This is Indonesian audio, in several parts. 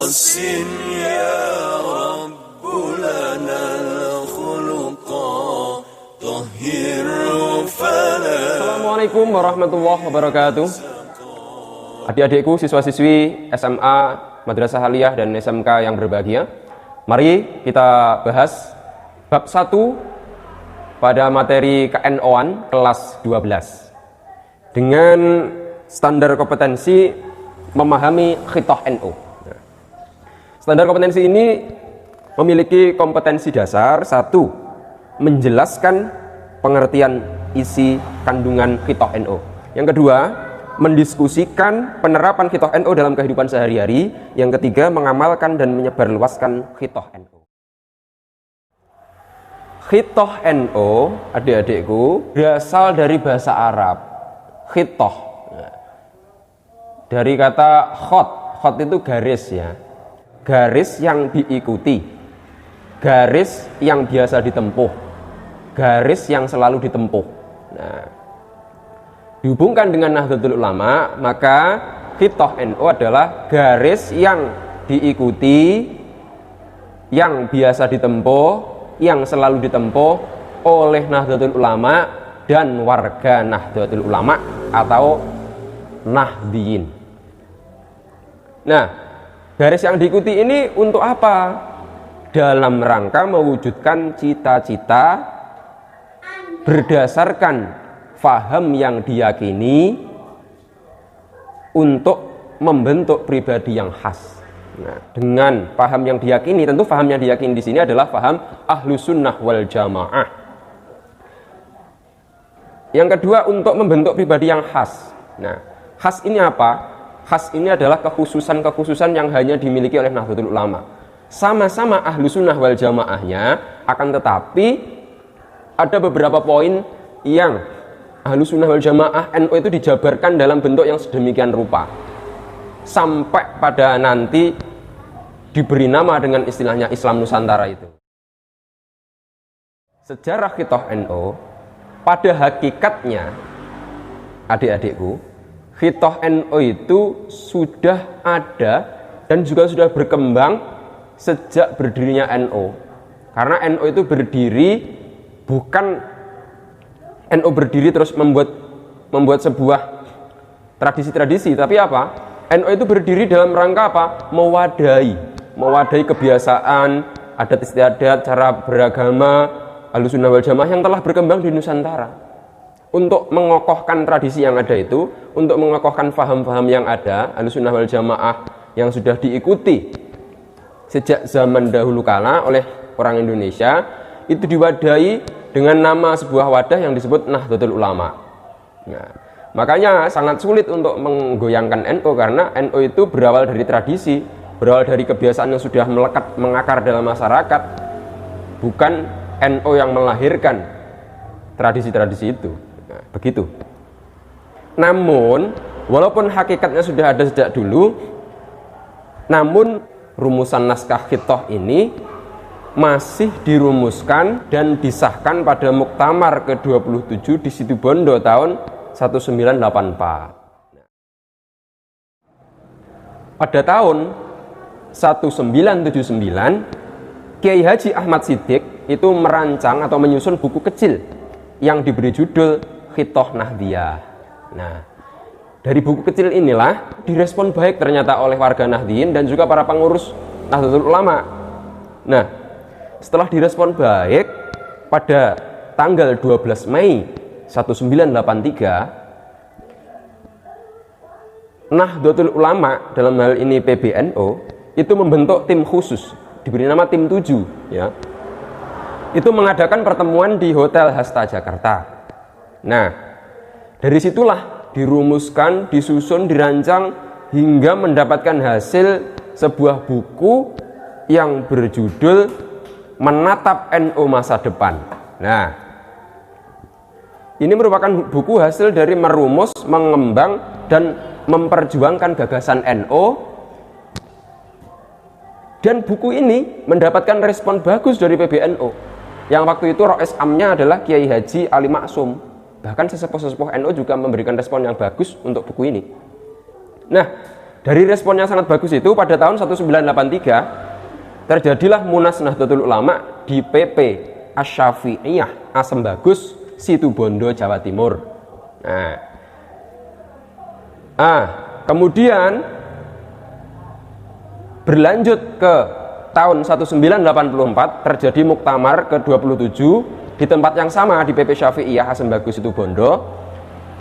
حسن يا رب لنا الخلقا طهر فلا. Assalamualaikum warahmatullahi wabarakatuh. Adik-adikku, siswa-siswi SMA, Madrasah Aliyah dan SMK yang berbahagia, mari kita bahas bab 1 pada materi KNO-an kelas 12 dengan standar kompetensi memahami khithah NO. Standar kompetensi ini memiliki kompetensi dasar: 1. Menjelaskan pengertian isi kandungan khithah NO. Yang kedua, mendiskusikan penerapan khithah NO dalam kehidupan sehari-hari. Yang ketiga, mengamalkan dan menyebarluaskan khithah NO. Khithah NO, adik-adikku, berasal dari bahasa Arab. Khithah dari kata khot itu garis ya, garis yang diikuti, garis yang biasa ditempuh, garis yang selalu ditempuh. Nah, dihubungkan dengan Nahdlatul Ulama, maka khithah NO adalah garis yang diikuti, yang biasa ditempuh, yang selalu ditempuh oleh Nahdlatul Ulama dan warga Nahdlatul Ulama atau Nahdiyin. Nah, garis yang diikuti ini untuk apa? Dalam rangka mewujudkan cita-cita berdasarkan faham yang diyakini untuk membentuk pribadi yang khas. Nah, dengan paham yang diyakini, tentu paham yang diyakini di sini adalah paham Ahlus Sunnah wal Jamaah. Yang kedua, untuk membentuk pribadi yang khas. Nah, khas ini apa? Khas ini adalah kekhususan-kekhususan yang hanya dimiliki oleh Nahdlatul Ulama. Sama-sama Ahlus Sunnah wal Jamaahnya, akan tetapi ada beberapa poin yang Ahlus Sunnah wal Jamaah NU itu dijabarkan dalam bentuk yang sedemikian rupa, sampai pada nanti diberi nama dengan istilahnya Islam Nusantara itu. Sejarah khithah NU pada hakikatnya, adik-adikku, khithah NU itu sudah ada dan juga sudah berkembang sejak berdirinya NU. Karena NU itu berdiri bukan NU berdiri terus membuat sebuah tradisi-tradisi, tapi apa? NU itu berdiri dalam rangka apa? Mewadahi kebiasaan, adat istiadat, cara beragama Ahlus Sunnah wal Jamaah yang telah berkembang di Nusantara. Untuk mengokohkan tradisi yang ada itu, untuk mengokohkan faham-faham yang ada, Ahlus Sunnah wal Jamaah yang sudah diikuti sejak zaman dahulu kala oleh orang Indonesia, itu diwadahi dengan nama sebuah wadah yang disebut Nahdlatul Ulama. Nah, makanya sangat sulit untuk menggoyangkan NU, karena NU itu berawal dari tradisi, berawal dari kebiasaan yang sudah melekat, mengakar dalam masyarakat, bukan NU yang melahirkan tradisi-tradisi itu. Nah, begitu. Namun, walaupun hakikatnya sudah ada sejak dulu, namun rumusan naskah khithah ini masih dirumuskan dan disahkan pada Muktamar ke-27 di Situbondo tahun 1984. Pada tahun 1979, Kiai Haji Ahmad Siddiq itu merancang atau menyusun buku kecil yang diberi judul Khithah Nahdiyah. Nah, dari buku kecil inilah direspon baik ternyata oleh warga Nahdiyin dan juga para pengurus Nahdlatul Ulama. Nah, setelah direspon baik, pada tanggal 12 Mei 1983, Nahdlatul Ulama, dalam hal ini PBNU, itu membentuk tim khusus, diberi nama tim 7 ya. Itu mengadakan pertemuan di Hotel Hasta Jakarta. Nah, dari situlah dirumuskan, disusun, dirancang hingga mendapatkan hasil sebuah buku yang berjudul Menatap NU Masa Depan. Nah, ini merupakan buku hasil dari merumus, mengembang, dan memperjuangkan gagasan NU. Dan buku ini mendapatkan respon bagus dari PBNU. Yang waktu itu Rois Amnya adalah Kiai Haji Ali Maksum. Bahkan sesepuh-sesepuh NU juga memberikan respon yang bagus untuk buku ini. Nah, Dari respon yang sangat bagus itu, pada tahun 1983 terjadilah Munas Nahdlatul Ulama di PP Asy-Syafi'iyah Asem Bagus, Situbondo, Jawa Timur. Kemudian berlanjut ke tahun 1984 terjadi Muktamar ke-27 di tempat yang sama di PP Syafi'iyah Asem Bagus Situbondo,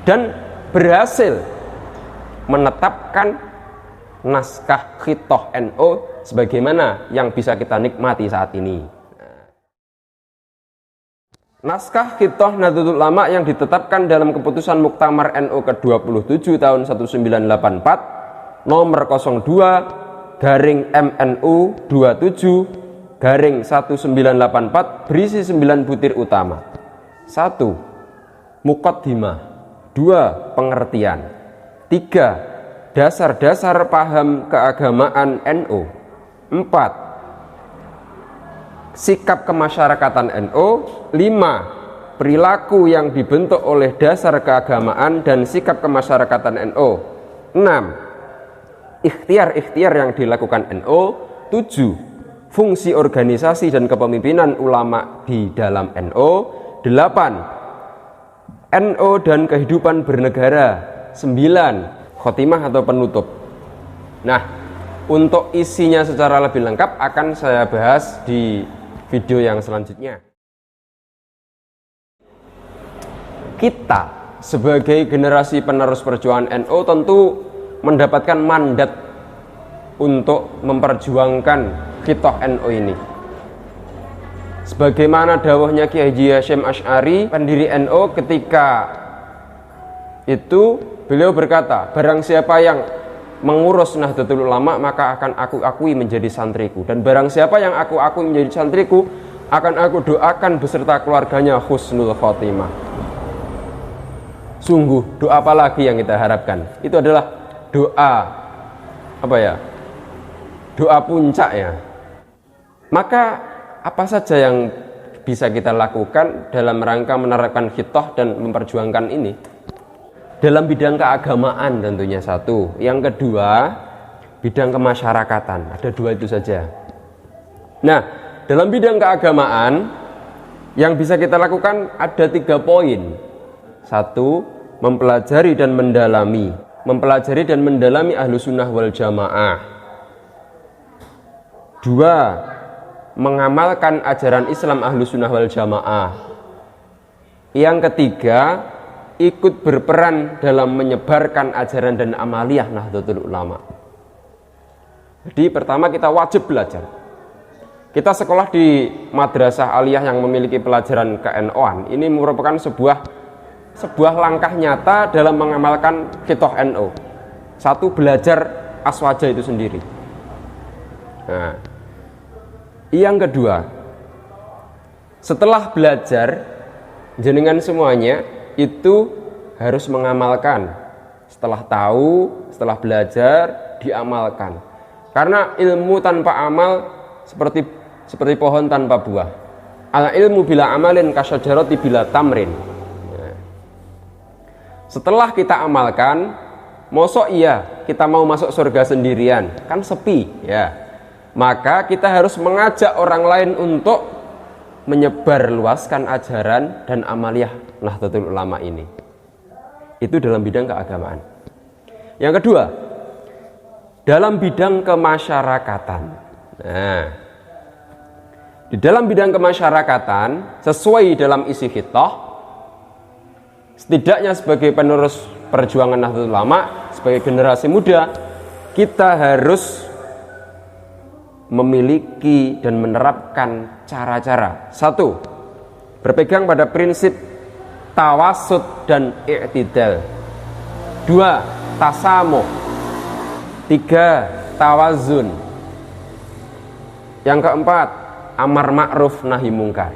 dan berhasil menetapkan naskah Khithah NU sebagaimana yang bisa kita nikmati saat ini. Naskah Khithah Nahdlatul Ulama yang ditetapkan dalam keputusan Muktamar NU ke-27 tahun 1984 nomor 02/MNU 27/1984 berisi 9 butir utama. 1. Muqaddimah. 2. Pengertian. 3. Dasar-dasar paham keagamaan NU. 4. Sikap kemasyarakatan NU. 5. Perilaku yang dibentuk oleh dasar keagamaan dan sikap kemasyarakatan NU. 6. Ikhtiar-ikhtiar yang dilakukan NU. 7. Fungsi organisasi dan kepemimpinan ulama di dalam NU. 8. NU dan kehidupan bernegara. 9. Khotimah atau penutup. Nah, untuk isinya secara lebih lengkap akan saya bahas di video yang selanjutnya. Kita sebagai generasi penerus perjuangan NU tentu mendapatkan mandat untuk memperjuangkan Khithah NU ini. Sebagaimana dawuhnya Kiai Haji Hasyim Asy'ari, pendiri NU, ketika itu beliau berkata, barang siapa yang mengurus Nahdlatul Ulama maka akan aku akui menjadi santriku, dan barang siapa yang aku akui menjadi santriku akan aku doakan beserta keluarganya husnul khotimah. Sungguh doa apa lagi yang kita harapkan? Itu adalah doa doa puncak ya. Maka apa saja yang bisa kita lakukan dalam rangka menerapkan Khithah dan memperjuangkan ini? Dalam bidang keagamaan tentunya satu. Yang kedua, bidang kemasyarakatan. Ada 2 itu saja. Nah, dalam bidang keagamaan yang bisa kita lakukan ada 3 poin. 1. Mempelajari dan mendalami. Mempelajari dan mendalami Ahlussunnah wal Jamaah. 2. Mengamalkan ajaran Islam Ahlussunnah wal Jamaah. Yang ketiga, ikut berperan dalam menyebarkan ajaran dan amaliyah Nahdlatul Ulama. Jadi pertama kita wajib belajar. Kita sekolah di madrasah aliyah yang memiliki pelajaran ke-NU-an. Ini merupakan sebuah langkah nyata dalam mengamalkan Khithah NU. 1. Belajar aswaja itu sendiri. Nah, yang kedua, setelah belajar, jenengan semuanya itu harus mengamalkan. Setelah tahu, setelah belajar, diamalkan. Karena ilmu tanpa amal seperti pohon tanpa buah. Al ilmu bila amalin kasyajarati bila tamrin. Setelah kita amalkan, mosok iya kita mau masuk surga sendirian, kan sepi ya. Maka kita harus mengajak orang lain untuk menyebarluaskan ajaran dan amaliyah Nahdlatul Ulama ini. Itu dalam bidang keagamaan. Yang kedua, dalam bidang kemasyarakatan. Nah, di dalam bidang kemasyarakatan, sesuai dalam isi Khithah, setidaknya sebagai penerus perjuangan Nahdlatul Ulama, sebagai generasi muda, kita harus memiliki dan menerapkan cara-cara. 1. Berpegang pada prinsip tawasud dan i'tidal. 2. Tasamuh. 3. Tawazun. Yang keempat, amar ma'ruf nahi mungkar.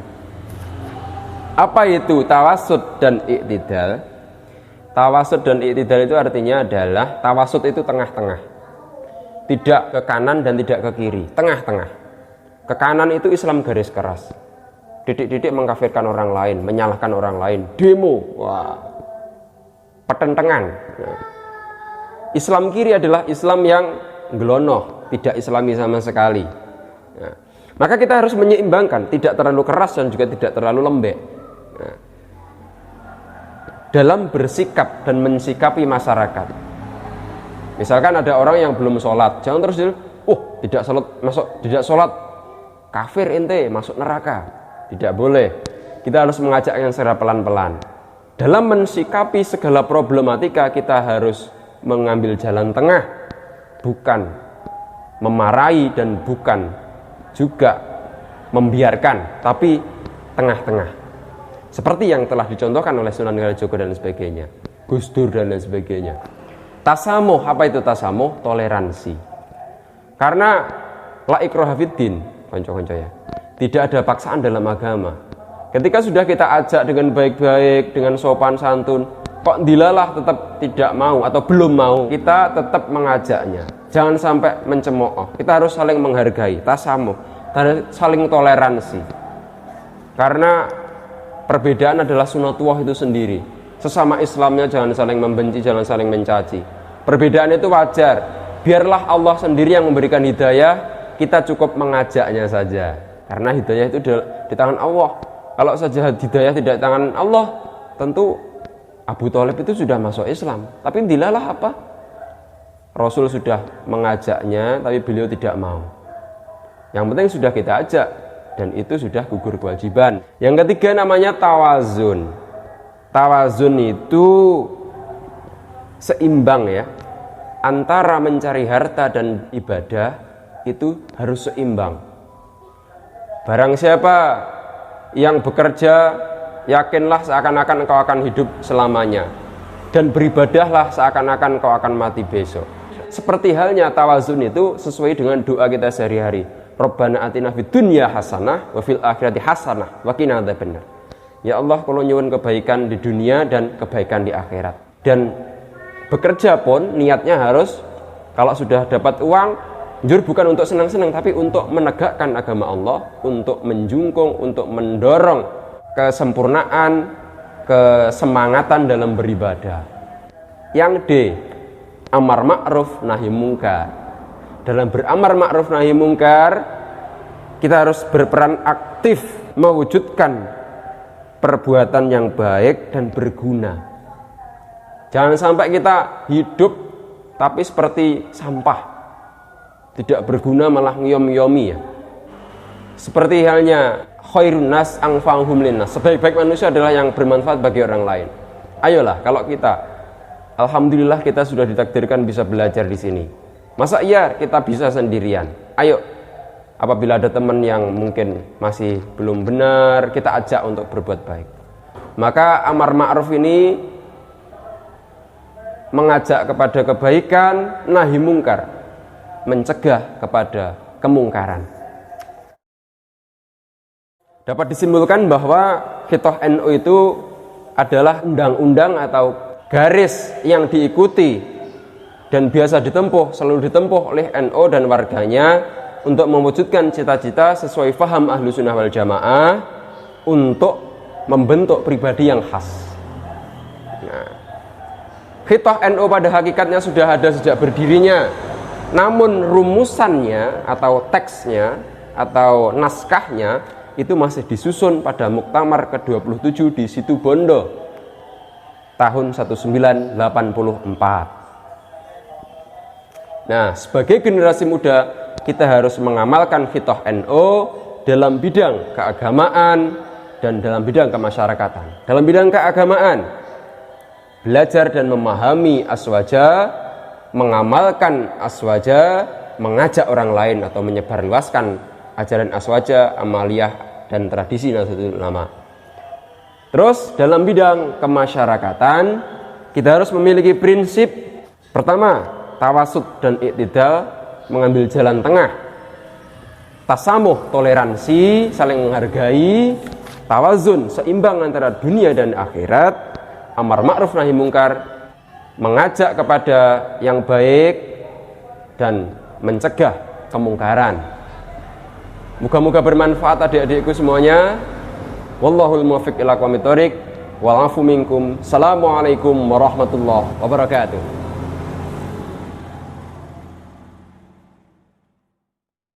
Apa itu tawasud dan i'tidal? Tawasud dan i'tidal itu artinya adalah, tawasud itu tengah-tengah. Tidak ke kanan dan tidak ke kiri, tengah-tengah. Ke kanan itu Islam garis keras, didik-didik mengkafirkan orang lain, menyalahkan orang lain, demo, wah, pertentangan. Islam kiri adalah Islam yang gelonoh, tidak Islami sama sekali. Nah, maka kita harus menyeimbangkan, tidak terlalu keras dan juga tidak terlalu lembek. Nah, dalam bersikap dan mensikapi masyarakat. Misalkan ada orang yang belum sholat, jangan terus tidak sholat kafir ente, masuk neraka. Tidak boleh. Kita harus mengajaknya secara pelan-pelan. Dalam mensikapi segala problematika, kita harus mengambil jalan tengah, bukan memarahi dan bukan juga membiarkan, tapi tengah-tengah. Seperti yang telah dicontohkan oleh Sunan Kalijogo dan sebagainya, Gus Dur dan lain sebagainya. Tasamuh, apa itu tasamuh? Toleransi. Karena la ikraha fiddin, konco-konco ya. Tidak ada paksaan dalam agama. Ketika sudah kita ajak dengan baik-baik, dengan sopan santun, kok dilalah tetap tidak mau atau belum mau, kita tetap mengajaknya. Jangan sampai mencemooh. Kita harus saling menghargai, tasamuh, saling toleransi. Karena perbedaan adalah sunatullah itu sendiri. Sesama Islamnya jangan saling membenci, jangan saling mencaci. Perbedaan itu wajar. Biarlah Allah sendiri yang memberikan hidayah, kita cukup mengajaknya saja. Karena hidayah itu di tangan Allah. Kalau saja hidayah tidak di tangan Allah, tentu Abu Thalib itu sudah masuk Islam. Tapi dilalah apa? Rasul sudah mengajaknya, tapi beliau tidak mau. Yang penting sudah kita ajak, dan itu sudah gugur kewajiban. Yang ketiga namanya tawazun. Tawazun itu seimbang ya. Antara mencari harta dan ibadah itu harus seimbang. Barang siapa yang bekerja, yakinlah seakan-akan engkau akan hidup selamanya, dan beribadahlah seakan-akan engkau akan mati besok. Seperti halnya tawazun itu sesuai dengan doa kita sehari-hari. Rabbana atina fid dunya hasanah wa fil akhirati hasanah wa qina adzabannar. Ya Allah, kalau nyuwun kebaikan di dunia dan kebaikan di akhirat. Dan bekerja pun niatnya harus, kalau sudah dapat uang, jujur bukan untuk senang-senang, tapi untuk menegakkan agama Allah, untuk menjungkung, untuk mendorong kesempurnaan, kesemangatan dalam beribadah. Yang D, amar ma'ruf nahi mungkar. Dalam beramar ma'ruf nahi mungkar, kita harus berperan aktif mewujudkan perbuatan yang baik dan berguna. Jangan sampai kita hidup tapi seperti sampah, tidak berguna malah ngiyom-ngiyomi ya. Seperti halnya khairun nas anfa'uhum linnas, sebaik-baik manusia adalah yang bermanfaat bagi orang lain. Ayolah, kalau kita, alhamdulillah kita sudah ditakdirkan bisa belajar di sini. Masa iya kita bisa sendirian? Ayo, apabila ada teman yang mungkin masih belum benar, kita ajak untuk berbuat baik. Maka amar ma'ruf ini mengajak kepada kebaikan, nahi mungkar, mencegah kepada kemungkaran. Dapat disimpulkan bahwa Khithah NU itu adalah undang-undang atau garis yang diikuti dan biasa ditempuh, selalu ditempuh oleh NU dan warganya untuk mewujudkan cita-cita sesuai faham Ahlu Sunnah wal Jamaah untuk membentuk pribadi yang khas. Nah, Khithah NU pada hakikatnya sudah ada sejak berdirinya, namun rumusannya atau teksnya atau naskahnya itu masih disusun pada Muktamar ke-27 di Situbondo tahun 1984. Nah, sebagai generasi muda kita harus mengamalkan Khithah NU dalam bidang keagamaan dan dalam bidang kemasyarakatan. Dalam bidang keagamaan, belajar dan memahami aswaja, mengamalkan aswaja, mengajak orang lain atau menyebarluaskan ajaran aswaja, amaliyah dan tradisi Nahdlatul Ulama. Terus dalam bidang kemasyarakatan kita harus memiliki prinsip pertama, tawasud dan iktidal, mengambil jalan tengah. Tasamuh, toleransi, saling menghargai. Tawazun, seimbang antara dunia dan akhirat. Amar ma'ruf nahi mungkar, mengajak kepada yang baik dan mencegah kemungkaran. Moga-moga bermanfaat adik-adikku semuanya. Wallahul muwaffiq ila aqwamit thoriq. Wal afu minkum. Assalamualaikum warahmatullahi wabarakatuh.